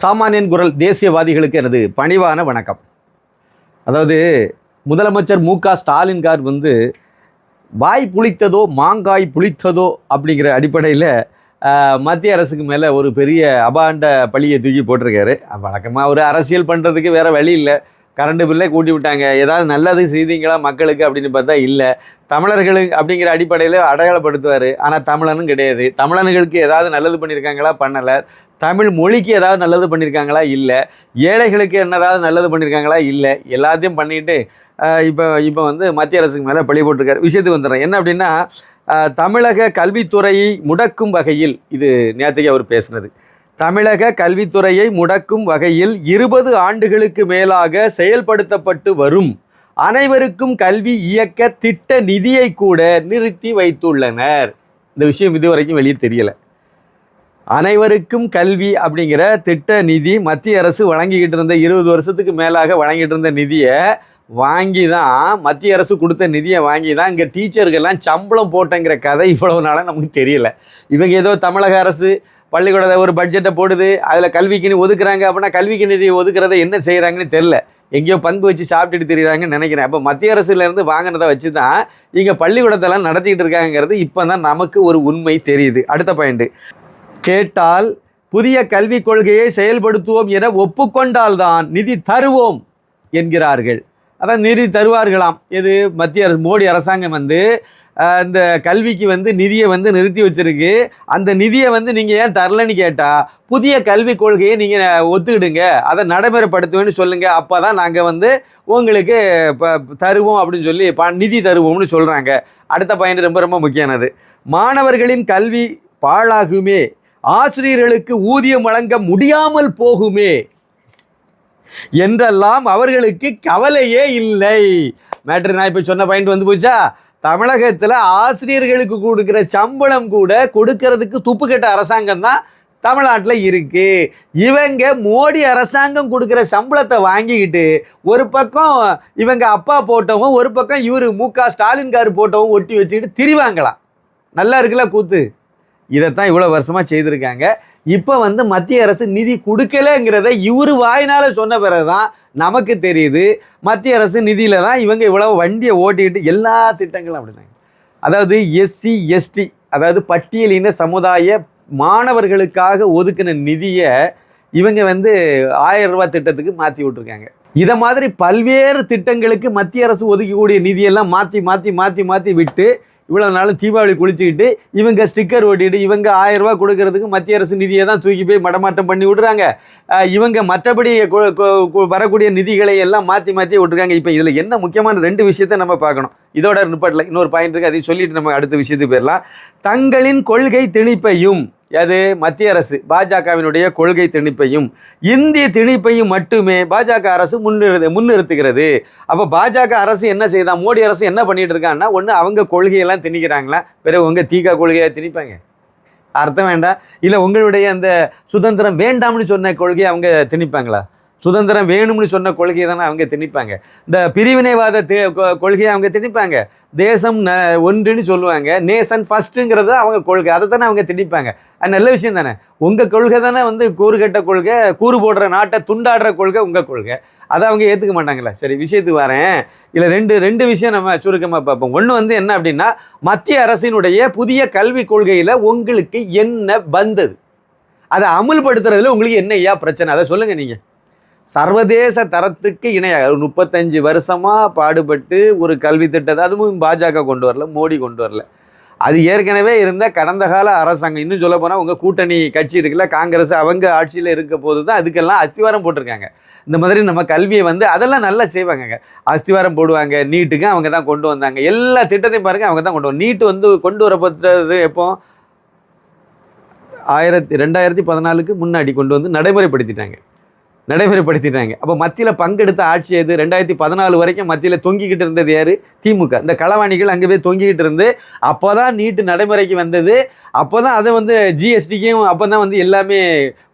சாமானியன் குரல் தேசியவாதிகளுக்கு எனது பணிவான வணக்கம். அதாவது முதலமைச்சர் ஸ்டாலின் கார் வாய் புளித்ததோ மாங்காய் புளித்ததோ அப்படிங்கிற அடிப்படையில் மத்திய அரசுக்கு மேலே ஒரு பெரிய அபாண்ட பழியை தூக்கி போட்டிருக்காரு. வழக்கமாக ஒரு அரசியல் பண்ணுறதுக்கு வேறு வழி இல்லை. கரண்ட் பில்லே கூட்டி விட்டாங்க. ஏதாவது நல்லது செய்தீங்களா மக்களுக்கு அப்படின்னு பார்த்தா இல்லை. தமிழர்களுக்கு அப்படிங்கிற அடிப்படையில் அடையாளப்படுத்துவார். ஆனால் தமிழனும் கிடையாது. தமிழர்களுக்கு ஏதாவது நல்லது பண்ணியிருக்காங்களா? பண்ணலை. தமிழ் மொழிக்கு ஏதாவது நல்லது பண்ணியிருக்காங்களா? இல்லை. ஏழைகளுக்கு என்னதாவது நல்லது பண்ணியிருக்காங்களா? இல்லை. எல்லாத்தையும் பண்ணிட்டு இப்போ மத்திய அரசுக்கு மேலே பழி போட்டிருக்காரு. விஷயத்துக்கு வந்துடுறேன். என்ன அப்படின்னா, தமிழக கல்வித்துறையை முடக்கும் வகையில், இது நேற்றுக்கு அவர் பேசினது, தமிழக கல்வித்துறையை முடக்கும் வகையில் 20 ஆண்டுகளுக்கு மேலாக செயல்படுத்தப்பட்டு வரும் அனைவருக்கும் கல்வி இயக்க திட்ட நிதியை கூட நிறுத்தி வைத்துள்ளனர். இந்த விஷயம் இதுவரைக்கும் வெளியே தெரியலை. அனைவருக்கும் கல்வி அப்படிங்கிற திட்ட நிதி மத்திய அரசு வழங்கிக்கிட்டு இருந்த 20 வருஷத்துக்கு மேலாக வழங்கிட்டு இருந்த நிதியை வாங்கி தான், மத்திய அரசு கொடுத்த நிதியை வாங்கி தான் இங்கே டீச்சர்கள்லாம் சம்பளம் போட்டங்கிற கதை இவ்வளவு நாளாக நமக்கு தெரியல. இவங்க ஏதோ தமிழக அரசு பள்ளிக்கூடத்தை ஒரு பட்ஜெட்டை போடுது, அதில் கல்விக்குன்னு ஒதுக்குறாங்க. அப்படின்னா கல்விக்கு நிதி ஒதுக்குறதை என்ன செய்கிறாங்கன்னு தெரில. எங்கேயோ பங்கு வச்சு சாப்பிட்டுட்டு தெரியுறாங்கன்னு நினைக்கிறேன். அப்போ மத்திய அரசுலேருந்து வாங்கினதை வச்சு தான் இங்கே பள்ளிக்கூடத்தெல்லாம் நடத்திக்கிட்டு இருக்காங்கிறது இப்போ தான் நமக்கு ஒரு உண்மை தெரியுது. அடுத்த பாயிண்ட்டு கேட்டால், புதிய கல்விக் கொள்கையை செயல்படுத்துவோம் என ஒப்புக்கொண்டால்தான் நிதி தருவோம் என்கிறார்கள். அதான் நிதி தருவார்களாம். இது மத்திய அரசு, மோடி அரசாங்கம் இந்த கல்விக்கு நிதியை நிறுத்தி வச்சிருக்கு. அந்த நிதியை நீங்கள் ஏன் தரலன்னு கேட்டால், புதிய கல்விக் கொள்கையை நீங்கள் ஒத்துக்கிடுங்க, அதை நடைமுறைப்படுத்துவேன்னு சொல்லுங்கள், அப்போ தான் நாங்கள் உங்களுக்கு தருவோம் அப்படின்னு சொல்லி நிதி தருவோம்னு சொல்கிறாங்க. அடுத்த பாயிண்ட் ரொம்ப ரொம்ப முக்கியமானது. மாணவர்களின் கல்வி பாழாகுமே, ஆசிரியர்களுக்கு ஊதியம் வழங்க முடியாமல் போகுமே என்றெல்லாம் அவர்களுக்கு கவலையே இல்லை. மேட்ரு நான் இப்போ சொன்ன பாயிண்ட் போச்சா? தமிழகத்தில் ஆசிரியர்களுக்கு கொடுக்குற சம்பளம் கூட கொடுக்கறதுக்கு துப்பு கெட்ட அரசாங்கம் தான் தமிழ்நாட்டில் இருக்குது. இவங்க மோடி அரசாங்கம் கொடுக்குற சம்பளத்தை வாங்கிக்கிட்டு ஒரு பக்கம் இவங்க அப்பா போட்டவும், ஒரு பக்கம் இவர் ஸ்டாலின் கார் போட்டவும் ஒட்டி வச்சுக்கிட்டு திரிவாங்களாம். நல்லா இருக்குல்ல கூத்து? இதைத்தான் இவ்வளோ வருஷமாக செய்திருக்காங்க. இப்போ மத்திய அரசு நிதி கொடுக்கலைங்கிறத இவர் வாயினால் சொன்ன பிறகு தான் நமக்கு தெரியுது. மத்திய அரசு நிதியில் தான் இவங்க இவ்வளோ வண்டியை ஓட்டிக்கிட்டு எல்லா திட்டங்களும் அப்படிதாங்க. அதாவது எஸ்சி எஸ்டி, அதாவது பட்டியலின சமுதாய மாணவர்களுக்காக ஒதுக்கின நிதியை இவங்க 1000 ரூபா திட்டத்துக்கு மாற்றி விட்ருக்காங்க. இதை மாதிரி பல்வேறு திட்டங்களுக்கு மத்திய அரசு ஒதுக்கக்கூடிய நிதியெல்லாம் மாற்றி மாற்றி மாற்றி மாற்றி விட்டு இவ்வளோ நாளும் தீபாவளி குளிச்சுக்கிட்டு இவங்க ஸ்டிக்கர் ஓட்டிட்டு இவங்க 1000 ரூபா கொடுக்கறதுக்கு மத்திய அரசு நிதியை தான் தூக்கி போய் மடமாட்டம் பண்ணி விடுறாங்க. இவங்க மற்றபடி வரக்கூடிய நிதிகளை எல்லாம் மாற்றி மாற்றி விட்டுருக்காங்க. இப்போ இதில் என்ன முக்கியமான 2 விஷயத்தை நம்ம பார்க்கணும். இதோட நிப்பாட்டில் இன்னொரு பாயிண்ட் இருக்குது, அதை சொல்லிட்டு நம்ம அடுத்த விஷயத்துக்கு போயிடலாம். தங்களின் கொள்கை திணிப்பையும், அது மத்திய அரசு பாஜகவினுடைய கொள்கை திணிப்பையும் இந்திய திணிப்பையும் மட்டுமே பாஜக அரசு முன்னிறுத்துகிறது. அப்போ பாஜக அரசு என்ன செய்தா, மோடி அரசு என்ன பண்ணிட்டு இருக்காங்கன்னா, ஒன்று அவங்க கொள்கையெல்லாம் திணிக்கிறாங்களா, பிறகு உங்கள் தீகா கொள்கையை திணிப்பாங்க, அர்த்தம் வேண்டாம். இல்லை உங்களுடைய அந்த சுதந்திரம் வேண்டாம்னு சொன்ன கொள்கையை அவங்க திணிப்பாங்களா? சுதந்திரம் வேணும்னு சொன்ன கொள்கையை தானே அவங்க திணிப்பாங்க. இந்த பிரிவினைவாத கொள்கையை அவங்க திணிப்பாங்க. தேசம் ஒன்றுன்னு சொல்லுவாங்க, நேஷன் ஃபஸ்ட்டுங்கிறது அவங்க கொள்கை, அதை தானே அவங்க திணிப்பாங்க. அது நல்ல விஷயம் தானே. உங்கள் கொள்கை தானே கூறுகட்ட கொள்கை, கூறு போடுற நாட்டை துண்டாடுற கொள்கை உங்கள் கொள்கை. அதை அவங்க ஏற்றுக்க மாட்டாங்களா? சரி, விஷயத்துக்கு வரேன். இல்லை ரெண்டு விஷயம் நம்ம சுருக்கமாக பார்ப்போம். ஒன்று என்ன அப்படின்னா, மத்திய அரசினுடைய புதிய கல்விக் கொள்கையில் உங்களுக்கு என்ன வந்தது, அதை அமுல்படுத்துறதுல உங்களுக்கு என்ன ஐயா பிரச்சனை, அதை சொல்லுங்கள். நீங்கள் சர்வதேச தரத்துக்கு இணையாக 35 வருஷமாக பாடுபட்டு ஒரு கல்வி திட்டத்தை, அதுவும் பாஜக கொண்டு வரல, மோடி கொண்டு வரல, அது ஏற்கனவே இருந்த கடந்த கால அரசாங்கம். இன்னும் சொல்ல போனால் உங்கள் கூட்டணி கட்சி இருக்குல்ல காங்கிரஸ், அவங்க ஆட்சியில் இருக்க போது தான் அதுக்கெல்லாம் அஸ்திவாரம் போட்டிருக்காங்க. இந்த மாதிரி நம்ம கல்வியை அதெல்லாம் நல்லா செய்வாங்க. அஸ்திவாரம் போடுவாங்க. நீட்டுக்கு அவங்க தான் கொண்டு வந்தாங்க. எல்லா திட்டத்தையும் பாருங்கள், அவங்க தான் கொண்டு வந்தாங்க. நீட்டு கொண்டு வரப்பட்டது எப்போ? 2014க்கு முன்னாடி கொண்டு நடைமுறைப்படுத்திட்டாங்க. அப்போ மத்தியில் பங்கெடுத்த ஆட்சி எது? 2014 வரைக்கும் மத்தியில் தொங்கிக்கிட்டு இருந்தது யார்? திமுக. இந்த களவாணிகள் அங்கே போய் தொங்கிக்கிட்டு இருந்து அப்போ தான் நீட்டு நடைமுறைக்கு வந்தது. அப்போ தான் அதை ஜிஎஸ்டிக்கும் அப்போ தான் எல்லாமே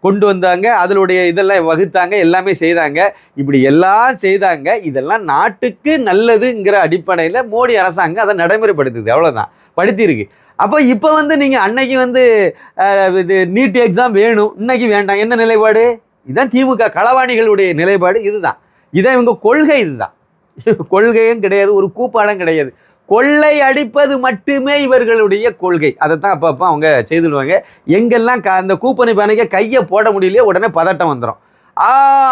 கொண்டு வந்தாங்க. அதனுடைய இதெல்லாம் வகுத்தாங்க, எல்லாமே செய்தாங்க. இப்படி எல்லாம் செய்தாங்க. இதெல்லாம் நாட்டுக்கு நல்லதுங்கிற அடிப்படையில் மோடி அரசாங்கம் அதை நடைமுறைப்படுத்துது. அவ்வளோதான், படுத்தியிருக்கு. அப்போ இப்போ நீங்கள் அன்னைக்கு இது நீட் எக்ஸாம் வேணும், இன்னைக்கு வேண்டாம், என்ன நிலைப்பாடு? இதுதான் திமுக களவாணிகளுடைய நிலைப்பாடு. இதுதான் இதான் இவங்க கொள்கை. இதுதான் கொள்கையும் கிடையாது, ஒரு கூப்பாடம் கிடையாது. கொள்ளை அடிப்பது மட்டுமே இவர்களுடைய கொள்கை. அதைத்தான் அப்பப்போ அவங்க செய்துடுவாங்க. எங்கெல்லாம் அந்த கூப்பனை பானைக்கு கையை போட முடியலையோ உடனே பதட்டம் வந்துடும்.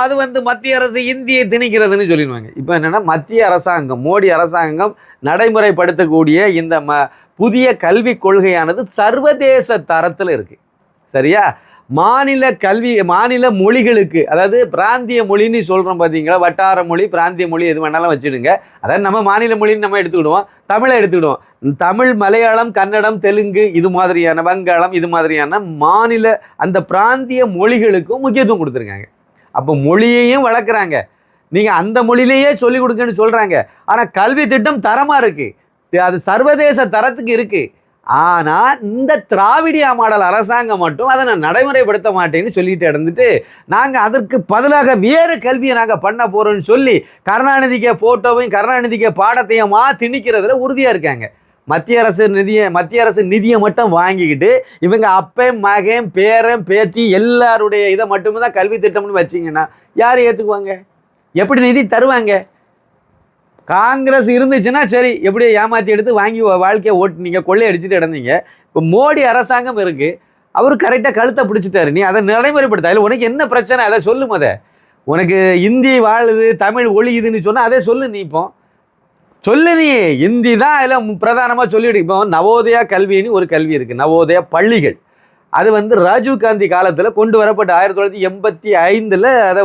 அது மத்திய அரசு இந்தியை திணிக்கிறதுன்னு சொல்லிடுவாங்க. இப்போ என்னென்னா மத்திய அரசாங்கம், மோடி அரசாங்கம் நடைமுறைப்படுத்தக்கூடிய இந்த புதிய கல்விக் கொள்கையானது சர்வதேச தரத்தில் இருக்குது. சரியா? மாநில மொழிகளுக்கு, அதாவது பிராந்திய மொழின்னு சொல்கிறோம் பார்த்தீங்களா, வட்டார மொழி, பிராந்திய மொழி எது வேணாலும் வச்சுடுங்க. அதாவது நம்ம மாநில மொழின்னு நம்ம எடுத்துக்கிடுவோம், தமிழை எடுத்துக்கிடுவோம். தமிழ், மலையாளம், கன்னடம், தெலுங்கு, இது மாதிரியான வங்காளம், இது மாதிரியான மாநில அந்த பிராந்திய மொழிகளுக்கும் முக்கியத்துவம் கொடுத்துருக்காங்க. அப்போ மொழியையும் வளர்க்குறாங்க. நீங்கள் அந்த மொழியிலேயே சொல்லிக் கொடுங்கன்னு சொல்கிறாங்க. ஆனால் கல்வி திட்டம் தரமாக இருக்குது, அது சர்வதேச தரத்துக்கு இருக்குது. ஆனால் இந்த திராவிடியா மாடல் அரசாங்கம் மட்டும் அதை நான் நடைமுறைப்படுத்த மாட்டேன்னு சொல்லிட்டு இருந்துட்டு, நாங்கள் அதற்கு பதிலாக வேறு கல்வியை நாங்கள் பண்ண போகிறோன்னு சொல்லி கருணாநிதிக்கு ஃபோட்டோவையும் கருணாநிதிக்கு பாடத்தையும் திணிக்கிறதுல உறுதியாக இருக்காங்க. மத்திய அரசு நிதியை மட்டும் வாங்கிக்கிட்டு இவங்க அப்பன், மகன், பேரன், பேத்தி எல்லாருடைய இதை மட்டுமே தான் கல்வி திட்டம்னு வச்சிங்கன்னா யார் ஏற்றுக்குவாங்க? எப்படி நிதி தருவாங்க? காங்கிரஸ் இருந்துச்சுன்னா சரி, எப்படியோ ஏமாற்றி எடுத்து வாங்கி வாழ்க்கையை ஓட்டுனீங்க, கொள்ளை அடிச்சுட்டு இடந்தீங்க. இப்போ மோடி அரசாங்கம் இருக்குது, அவர் கரெக்டாக கழுத்தை பிடிச்சிட்டாரு. நீ அதை நடைமுறைப்படுத்த, அதில் உனக்கு என்ன பிரச்சனை அதை சொல்லும். அதை உனக்கு இந்தி வாழுது, தமிழ் ஒழியுதுன்னு சொன்னால் அதே சொல்லு. நீ இப்போ சொல்லு, நீ இந்தி தான் அதில் பிரதானமாக சொல்லிவிடு. இப்போ நவோதயா கல்வின்னு ஒரு கல்வி இருக்குது, நவோதயா பள்ளிகள். அது ராஜீவ்காந்தி காலத்தில் கொண்டு வரப்பட்ட 1985 அதை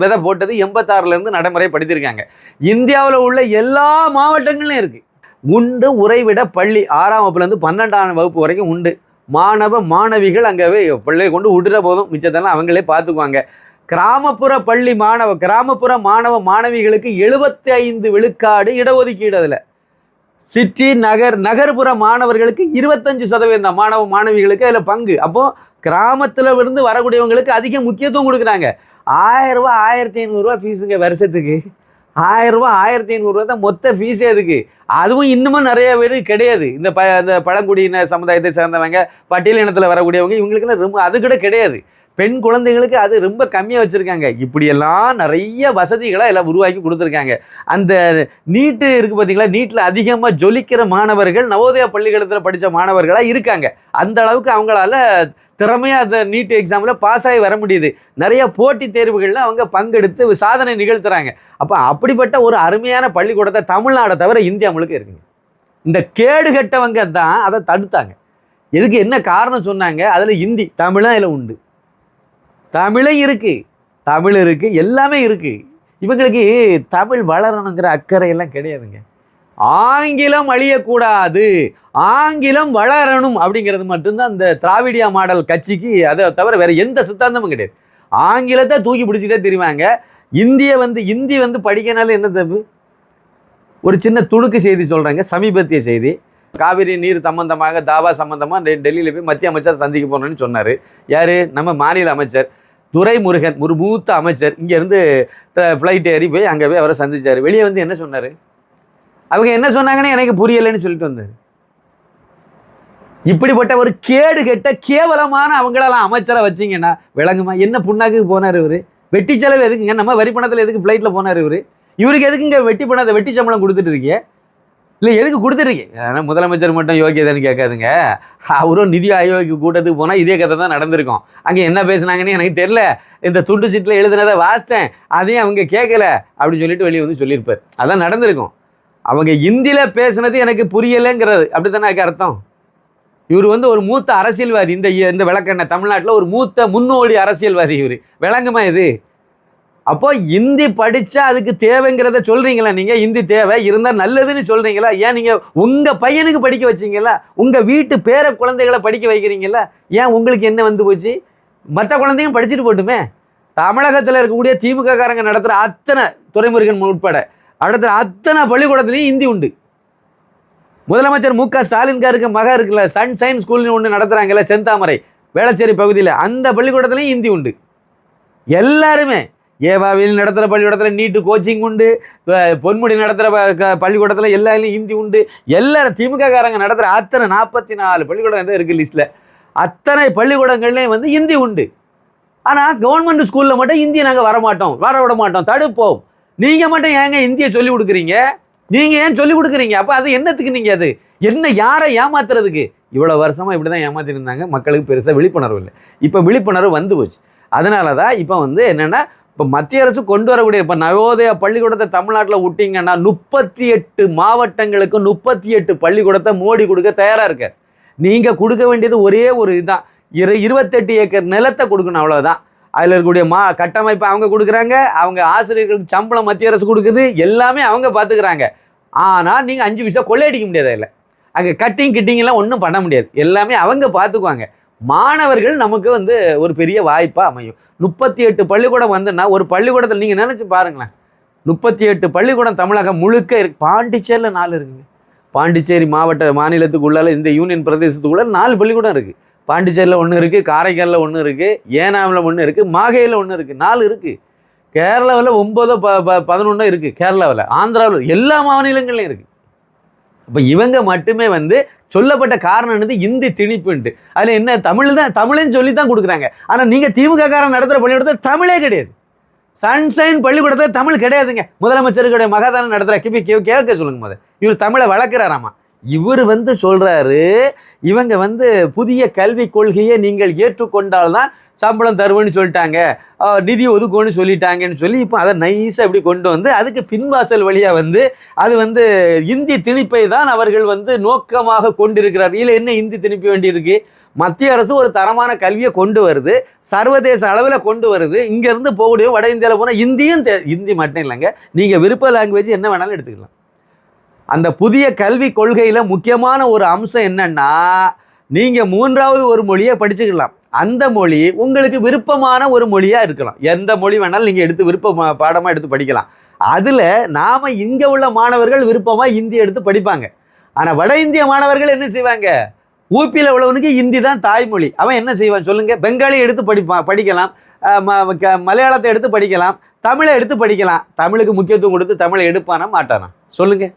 விதை போட்டது. 86 நடைமுறைப்படுத்தியிருக்காங்க. இந்தியாவில் உள்ள எல்லா மாவட்டங்களும் இருக்குது. உண்டு உறைவிட பள்ளி 6ஆம் வகுப்புலேருந்து 12ஆம் வகுப்பு வரைக்கும் உண்டு. மாணவிகள் அங்கே பிள்ளையை கொண்டு விடுற போதும் மிச்சத்தெல்லாம் அவங்களே பார்த்துக்குவாங்க. கிராமப்புற மாணவ மாணவிகளுக்கு 75 விழுக்காடு இடஒதுக்கீடு. அதில் சிட்டி நகர்ப்புற மாணவர்களுக்கு 25% மாணவ மாணவிகளுக்கு அதில் பங்கு. அப்போது கிராமத்தில் இருந்து வரக்கூடியவங்களுக்கு அதிக முக்கியத்துவம் கொடுக்குறாங்க. 1000 ரூபா 1500 ஃபீஸுங்க வருஷத்துக்கு. 1000 ரூபா 1500 தான் மொத்த ஃபீஸே. அதுக்கு அதுவும் இன்னமும் நிறைய பேர் கிடையாது. இந்த பழங்குடியின சமுதாயத்தை சேர்ந்தவங்க, பட்டியலினத்தில் வரக்கூடியவங்க, இவங்களுக்கெல்லாம் ரொம்ப அது கூட கிடையாது. பெண் குழந்தைகளுக்கு அது ரொம்ப கம்மியாக வச்சுருக்காங்க. இப்படியெல்லாம் நிறைய வசதிகளை எல்லாம் உருவாக்கி கொடுத்துருக்காங்க. அந்த நீட்டு இருக்குது பார்த்தீங்களா, நீட்டில் அதிகமாக ஜொலிக்கிற மாணவர்கள் நவோதயா பள்ளிக்கூடத்தில் படித்த மாணவர்களாக இருக்காங்க. அந்த அளவுக்கு அவங்களால திறமையாக அந்த நீட்டு எக்ஸாமில் பாஸ் ஆகி வர முடியுது. நிறைய போட்டித் தேர்வுகளில் அவங்க பங்கெடுத்து சாதனை நிகழ்த்துறாங்க. அப்போ அப்படிப்பட்ட ஒரு அருமையான பள்ளிக்கூடத்தை தமிழ்நாடை தவிர இந்தியா முழுக்க இருக்குங்க. இந்த கேடு கட்டவங்க தான் அதை தடுத்தாங்க. எதுக்கு என்ன காரணம் சொன்னாங்க? அதில் இந்தி, தமிழும் அதில் உண்டு. தமிழும் இருக்குது, தமிழ் இருக்குது, எல்லாமே இருக்குது. இவங்களுக்கு தமிழ் வளரணுங்கிற அக்கறையெல்லாம் கிடையாதுங்க. ஆங்கிலம் அழியக்கூடாது, ஆங்கிலம் வளரணும் அப்படிங்கிறது மட்டும்தான் இந்த திராவிடியா மாடல் கட்சிக்கு. அதை தவிர வேறு எந்த சித்தாந்தமும் கிடையாது. ஆங்கிலத்தை தூக்கி பிடிச்சிட்டே தெரிவாங்க. இந்தி படிக்கனால என்ன தப்பு? ஒரு சின்ன துணுக்கு செய்தி சொல்கிறாங்க, சமீபத்திய செய்தி. காவிரி நீர் சம்பந்தமாக, தாவா சம்பந்தமாக டெல்லியில் போய் மத்திய அமைச்சர் சந்திக்க போனோன்னு சொன்னார். யார்? நம்ம மாநில அமைச்சர் துரைமுருகன், ஒரு மூத்த அமைச்சர். இங்கேருந்து ஃப்ளைட் ஏறி போய் அங்கே போய் அவரை சந்தித்தார். வெளியே என்ன சொன்னார்? அவங்க என்ன சொன்னாங்கன்னு எனக்கு புரியலைன்னு சொல்லிட்டு வந்தார். இப்படிப்பட்ட ஒரு கேடு கெட்ட கேவலமான அவங்களெல்லாம் அமைச்சரை வச்சிங்கன்னா விளங்குமா? என்ன புண்ணாக்கு போனார் இவர்? வெட்டி செலவு எதுக்குங்க? நம்ம வரி பணத்தில் எதுக்கு ஃப்ளைட்டில் போனார் இவர்? இவருக்கு எதுக்குங்க வெட்டி சம்பளம் கொடுத்துட்டு இருக்கீங்க? இல்லை, எதுக்கு கொடுத்துருக்கீங்க? ஆனால் முதலமைச்சர் மட்டும் யோகியதான்னு கேட்காதுங்க. அவரும் நிதி ஆயோக்கு கூட்டத்துக்கு போனால் இதே கதை தான் நடந்திருக்கும். அங்கே என்ன பேசுனாங்கன்னு எனக்கு தெரில, இந்த துண்டு சீட்டில் எழுதுனதை வாசித்தேன், அதையும் அவங்க கேட்கல அப்படின்னு சொல்லிட்டு வெளியே சொல்லியிருப்பார். அதான் நடந்திருக்கும். அவங்க இந்தியில் பேசுனது எனக்கு புரியலைங்கிறது அப்படி தானே அர்த்தம். இவர் ஒரு மூத்த அரசியல்வாதி. இந்த விளக்கண்ண தமிழ்நாட்டில் ஒரு மூத்த முன்னோடி அரசியல்வாதி இவர். விளங்குமா இது? அப்போ இந்தி படித்தா அதுக்கு தேவைங்கிறத சொல்கிறீங்களா? நீங்கள் இந்தி தேவை இருந்தால் நல்லதுன்னு சொல்கிறீங்களா? ஏன் நீங்கள் உங்கள் பையனுக்கு படிக்க வச்சிங்களா? உங்கள் வீட்டு பேர குழந்தைகளை படிக்க வைக்கிறீங்களா? ஏன் உங்களுக்கு என்ன போச்சு? மற்ற குழந்தையும் படிச்சுட்டு போட்டுமே. தமிழகத்தில் இருக்கக்கூடிய திமுக காரங்க நடத்துகிற அத்தனை, துரைமுருகன் உட்பட நடத்துகிற அத்தனை பள்ளிக்கூடத்துலேயும் இந்தி உண்டு. முதலமைச்சர் மு.க. ஸ்டாலின்காருக்கு மக இருக்குல்ல, சன்ஷைன் ஸ்கூல்னு ஒன்று நடத்துகிறாங்கல்ல, செந்தாமரை வேளச்சேரி பகுதியில், அந்த பள்ளிக்கூடத்துலேயும் இந்தி உண்டு. எல்லாருமே ஏவாவில் நடத்துகிற பள்ளிக்கூடத்தில் நீட்டு கோச்சிங் உண்டு, பொன்முடி நடத்துகிற பள்ளிக்கூடத்தில் எல்லாருலேயும் ஹிந்தி உண்டு. எல்லாரும் திமுக காரங்க நடத்துகிற அத்தனை 44 பள்ளிக்கூடம் தான் இருக்குது லிஸ்ட்டில். அத்தனை பள்ளிக்கூடங்கள்லேயும் ஹிந்தி உண்டு. ஆனால் கவர்மெண்ட் ஸ்கூலில் மட்டும் இந்தியை நாங்கள் வர விட மாட்டோம், தடுப்போம். நீங்கள் மட்டும் ஏங்க இந்தியை சொல்லிக் கொடுக்குறீங்க? நீங்கள் ஏன் சொல்லிக் கொடுக்குறீங்க? அப்போ அது என்னத்துக்கு? நீங்கள் அது என்ன, யாரை ஏமாத்துறதுக்கு? இவ்வளோ வருஷமாக இப்படி தான் ஏமாத்திட்டு இருந்தாங்க. மக்களுக்கு பெருசாக விழிப்புணர்வு இல்லை. இப்போ விழிப்புணர்வு வந்து போச்சு. அதனால தான் இப்போ வந்து என்னென்னா, இப்போ மத்திய அரசு கொண்டு வரக்கூடிய இப்போ நவோதயா பள்ளிக்கூடத்தை தமிழ்நாட்டில் விட்டிங்கன்னா 38 மாவட்டங்களுக்கு 38 பள்ளிக்கூடத்தை மோடி கொடுக்க தயாராக இருக்கார். நீங்கள் கொடுக்க வேண்டியது ஒரே ஒரு இதுதான், 28 ஏக்கர் நிலத்தை கொடுக்கணும், அவ்வளோதான். அதில் இருக்கக்கூடிய கட்டமைப்பை அவங்க கொடுக்குறாங்க, அவங்க ஆசிரியர்களுக்கு சம்பளம் மத்திய அரசு கொடுக்குது, எல்லாமே அவங்க பார்த்துக்கிறாங்க. ஆனால் நீங்கள் 5 பைசா கொள்ளையடிக்க முடியாது. இல்லை, அங்கே கிட்டிங்கெல்லாம் ஒன்றும் பண்ண முடியாது, எல்லாமே அவங்க பார்த்துக்குவாங்க. மாணவர்கள் நமக்கு வந்து ஒரு பெரிய வாய்ப்பாக அமையும். 38 பள்ளிக்கூடம் வந்துன்னா ஒரு பள்ளிக்கூடத்தில் நீங்கள் நினச்சி பாருங்களேன், 38 பள்ளிக்கூடம் தமிழகம் முழுக்க இருக்கு. பாண்டிச்சேரியில் 4 இருக்குங்க. பாண்டிச்சேரி மாநிலத்துக்குள்ளால இந்த யூனியன் பிரதேசத்துக்குள்ள 4 பள்ளிக்கூடம் இருக்குது. பாண்டிச்சேரியில் 1 இருக்குது, காரைக்காலில் 1 இருக்குது, ஏனாமில் 1 இருக்குது, மாஹேயில் 1 இருக்குது, 4 இருக்குது. கேரளாவில் 9 11 இருக்குது. கேரளாவில், ஆந்திராவில், எல்லா மாநிலங்கள்லையும் இருக்குது. இப்போ இவங்க மட்டுமே வந்து சொல்லப்பட்ட காரணம் என்னது, இந்தி திணிப்புன்ட்டு. அதில் என்ன, தமிழ்னு சொல்லி தான் கொடுக்குறாங்க. ஆனால் நீங்கள் திமுக காரன் நடத்துகிற பள்ளிக்கூடத்தில் தமிழே கிடையாது. சன்ஷைன் பள்ளிக்கூடத்தில் தமிழ் கிடையாதுங்க. முதலமைச்சருடைய மகாதானம் நடத்துகிற கேட்க சொல்லுங்க. இவர் தமிழை வளர்க்குறாராமா. இவர் வந்து சொல்கிறாரு, இவங்க வந்து புதிய கல்விக் கொள்கையை நீங்கள் ஏற்றுக்கொண்டால்தான் சம்பளம் தருவேன்னு சொல்லிட்டாங்க, நிதி ஒதுக்குன்னு சொல்லிட்டாங்கன்னு சொல்லி இப்போ அதை நைஸாக இப்படி கொண்டு வந்து அதுக்கு பின்வாசல் வழியாக வந்து அது வந்து இந்தி திணிப்பை தான் அவர்கள் வந்து நோக்கமாக கொண்டிருக்கிறார். இதில் என்ன இந்தி திணிப்பு வேண்டியிருக்கு? மத்திய அரசு ஒரு தரமான கல்வியை கொண்டு வருது, சர்வதேச அளவில் கொண்டு வருது. இங்கேருந்து போகக்கூடிய வட இந்தியாவில் போனால் இந்தி மட்டும் இல்லைங்க, நீங்கள் விருப்ப லாங்குவேஜ் என்ன வேணாலும் எடுத்துக்கலாம். அந்த புதிய கல்விக் கொள்கையில் முக்கியமான ஒரு அம்சம் என்னன்னா, நீங்கள் 3வது ஒரு மொழியை படிச்சுக்கலாம். அந்த மொழி உங்களுக்கு விருப்பமான ஒரு மொழியாக இருக்கலாம். எந்த மொழி வேணாலும் நீங்கள் எடுத்து பாடமாக எடுத்து படிக்கலாம். அதில் நாம் இங்கே உள்ள மாணவர்கள் விருப்பமாக ஹிந்தி எடுத்து படிப்பாங்க. ஆனால் வட இந்திய மாணவர்கள் என்ன செய்வாங்க? ஊபியில் உள்ளவனுக்கு ஹிந்தி தான் தாய்மொழி. அவன் என்ன செய்வான் சொல்லுங்கள்? பெங்காலி எடுத்து படிக்கலாம், மலையாளத்தை எடுத்து படிக்கலாம், தமிழை எடுத்து படிக்கலாம். தமிழுக்கு முக்கியத்துவம் கொடுத்து தமிழை எடுப்பானா மாட்டானா சொல்லுங்கள்?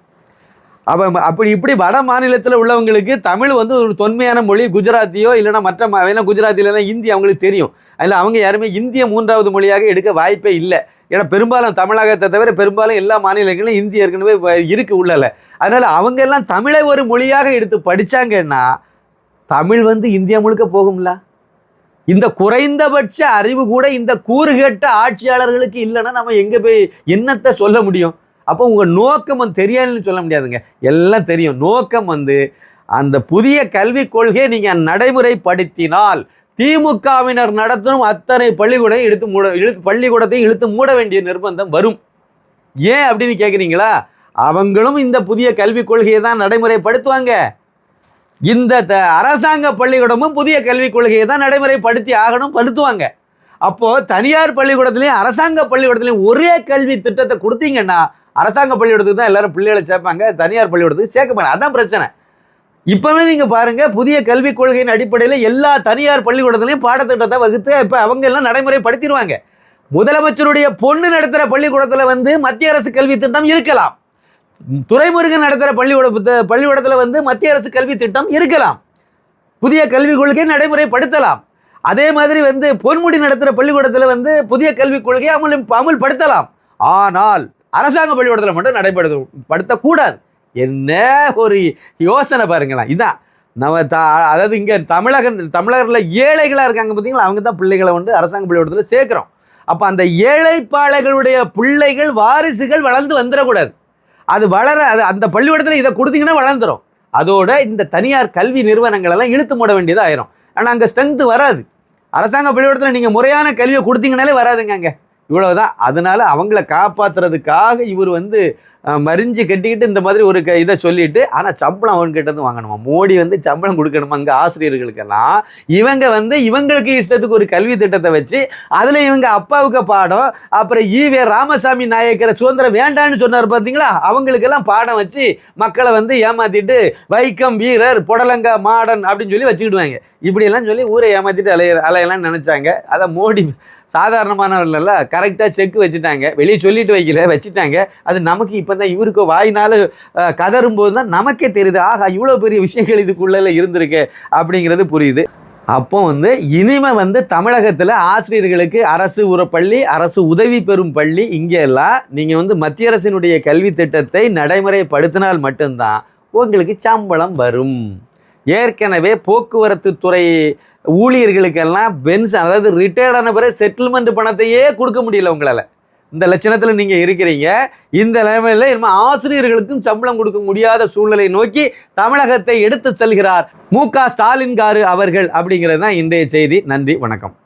இப்படி வட மாநிலத்தில் உள்ளவங்களுக்கு தமிழ் வந்து ஒரு தொன்மையான மொழி. குஜராத்தியோ இல்லைனா மற்ற ஏன்னா குஜராத்திலாம் ஹிந்தி அவங்களுக்கு தெரியும். அதில் அவங்க யாருமே இந்திய 3வது மொழியாக எடுக்க வாய்ப்பே இல்லை. ஏன்னா பெரும்பாலும் தமிழகத்தை தவிர பெரும்பாலும் எல்லா மாநிலங்களிலும் இந்தி ஏற்கனவே இருக்குது உள்ளல. அதனால் அவங்க எல்லாம் தமிழை ஒரு மொழியாக எடுத்து படித்தாங்கன்னா தமிழ் வந்து இந்தியா முழுக்க போகும்ல. இந்த குறைந்தபட்ச அறிவு கூட இந்த கூறுகட்ட ஆட்சியாளர்களுக்கு இல்லைன்னா நம்ம எங்கே போய் என்னத்தை சொல்ல முடியும்? அப்போ உங்கள் நோக்கம் வந்து தெரியாதுன்னு சொல்ல முடியாதுங்க, எல்லாம் தெரியும். நோக்கம் வந்து அந்த புதிய கல்விக் கொள்கையை நீங்கள் நடைமுறைப்படுத்தினால் திமுகவினர் நடத்தணும் அத்தனை பள்ளிக்கூடத்தையும் இழுத்து மூட வேண்டிய நிர்பந்தம் வரும். ஏன் அப்படின்னு கேட்குறீங்களா? அவங்களும் இந்த புதிய கல்விக் கொள்கையை தான் நடைமுறைப்படுத்துவாங்க. இந்த அரசாங்க பள்ளிக்கூடமும் புதிய கல்விக் கொள்கையை தான் நடைமுறைப்படுத்தி படுத்துவாங்க. அப்போது தனியார் பள்ளிக்கூடத்துலேயும் அரசாங்க பள்ளிக்கூடத்துலேயும் ஒரே கல்வி திட்டத்தை கொடுத்தீங்கன்னா அரசாங்க பள்ளிக்கூடத்துக்கு தான் எல்லாரும் பிள்ளைகளை சேர்ப்பாங்க, தனியார் பள்ளிக்கூடத்துக்கு சேர்க்க மாட்டாங்க. அதான் பிரச்சனை. இப்போவே நீங்கள் பாருங்கள், புதிய கல்விக் கொள்கையின் அடிப்படையில் எல்லா தனியார் பள்ளிக்கூடத்துலையும் பாடத்திட்டத்தை வகுத்து இப்போ அவங்க எல்லாம் நடைமுறைப்படுத்திடுவாங்க. முதலமைச்சருடைய பொண்ணு நடத்துகிற பள்ளிக்கூடத்தில் வந்து மத்திய அரசு கல்வி திட்டம் இருக்கலாம், துரைமுருகன் நடத்துகிற பள்ளிக்கூடத்தில் வந்து மத்திய அரசு கல்வி திட்டம் இருக்கலாம், புதிய கல்விக் கொள்கையை நடைமுறைப்படுத்தலாம். அதே மாதிரி வந்து பொன்முடி நடத்துகிற பள்ளிக்கூடத்தில் வந்து புதிய கல்விக் கொள்கையை அமுல்படுத்தலாம். ஆனால் அரசாங்க பள்ளிக்கூடத்தில் மட்டும் நடைமுறைப்படுத்தக்கூடாது. என்ன ஒரு யோசனை பாருங்களேன். இதான் நம்ம அதாவது இங்கே தமிழகத்தில் ஏழைகளாக இருக்காங்க பார்த்தீங்களா, அவங்க தான் பிள்ளைகளை வந்து அரசாங்க பள்ளிக்கூடத்தில் சேர்க்குறோம். அப்போ அந்த ஏழைப்பாளைகளுடைய பிள்ளைகள் வாரிசுகள் வளர்ந்து வந்துடக்கூடாது. அது அந்த பள்ளிக்கூடத்தில் இதை கொடுத்தீங்கன்னா வளர்ந்துடும். அதோட இந்த தனியார் கல்வி நிறுவனங்களெல்லாம் இழுத்து மூட வேண்டியதாக ஆயிரும். ஆனால் அங்கே ஸ்ட்ரென்த்து வராது. அரசாங்க பள்ளிக்கூடத்தில் நீங்கள் முறையான கல்வியை கொடுத்தீங்கனாலே வராதுங்க அங்கே. இவ்வளவுதான். அதனால அவங்கள காப்பாற்றுறதுக்காக இவர் வந்து மறிஞ்சு கட்டிக்கிட்டு இந்த மாதிரி ஒரு இதை சொல்லிட்டு, ஆனால் சம்பளம் அவங்ககிட்ட வாங்கணுமா? மோடி வந்து சம்பளம் கொடுக்கணுமா அங்கே ஆசிரியர்களுக்கெல்லாம்? இவங்க வந்து இவங்களுக்கு இஷ்டத்துக்கு ஒரு கல்வி திட்டத்தை வச்சு அதில் இவங்க அப்பாவுக்கு பாடம், அப்புறம் ஈவே ராமசாமி நாயக்கரை சுதந்திரம் வேண்டான்னு சொன்னார் பார்த்தீங்களா, அவங்களுக்கெல்லாம் பாடம் வச்சு மக்களை வந்து ஏமாற்றிட்டு வைக்கம் வீரர் புடலங்கா மாடன் அப்படின்னு சொல்லி வச்சுக்கிடுவாங்க. இப்படியெல்லாம் சொல்லி ஊரை ஏமாற்றிட்டு அலையெல்லாம் நினச்சாங்க. அதை மோடி சாதாரணமானவர்களெல்லாம் கரெக்டாக செக் வச்சுட்டாங்க, வெளியே சொல்லிட்டு வைக்கல, வச்சுட்டாங்க. அது நமக்கு இப்போ தான் இவருக்கு வாயினால் கதறும்போது தான் நமக்கே தெரியுது, ஆகா இவ்வளோ பெரிய விஷயங்கள் இதுக்குள்ளே இருந்திருக்கு அப்படிங்கிறது புரியுது. அப்போ இனிமே தமிழகத்தில் ஆசிரியர்களுக்கு அரசு பள்ளி, அரசு உதவி பெறும் பள்ளி, இங்கே எல்லாம் நீங்கள் மத்திய அரசினுடைய கல்வி திட்டத்தை நடைமுறைப்படுத்தினால் மட்டும்தான் உங்களுக்கு சம்பளம் வரும். ஏற்கனவே போக்குவரத்து துறை ஊழியர்களுக்கெல்லாம் பென்ஷன், அதாவது ரிட்டையர்ட் ஆன பிறகு செட்டில்மெண்ட் பணத்தையே கொடுக்க முடியல உங்களால். இந்த லட்சணத்தில் நீங்கள் இருக்கிறீங்க. இந்த நிலைமையில் இனிமேல் ஆசிரியர்களுக்கும் சம்பளம் கொடுக்க முடியாத சூழ்நிலை நோக்கி தமிழகத்தை எடுத்து செல்கிறார் மு.க. ஸ்டாலின் அவர்கள் அப்படிங்கிறது தான் இன்றைய செய்தி. நன்றி, வணக்கம்.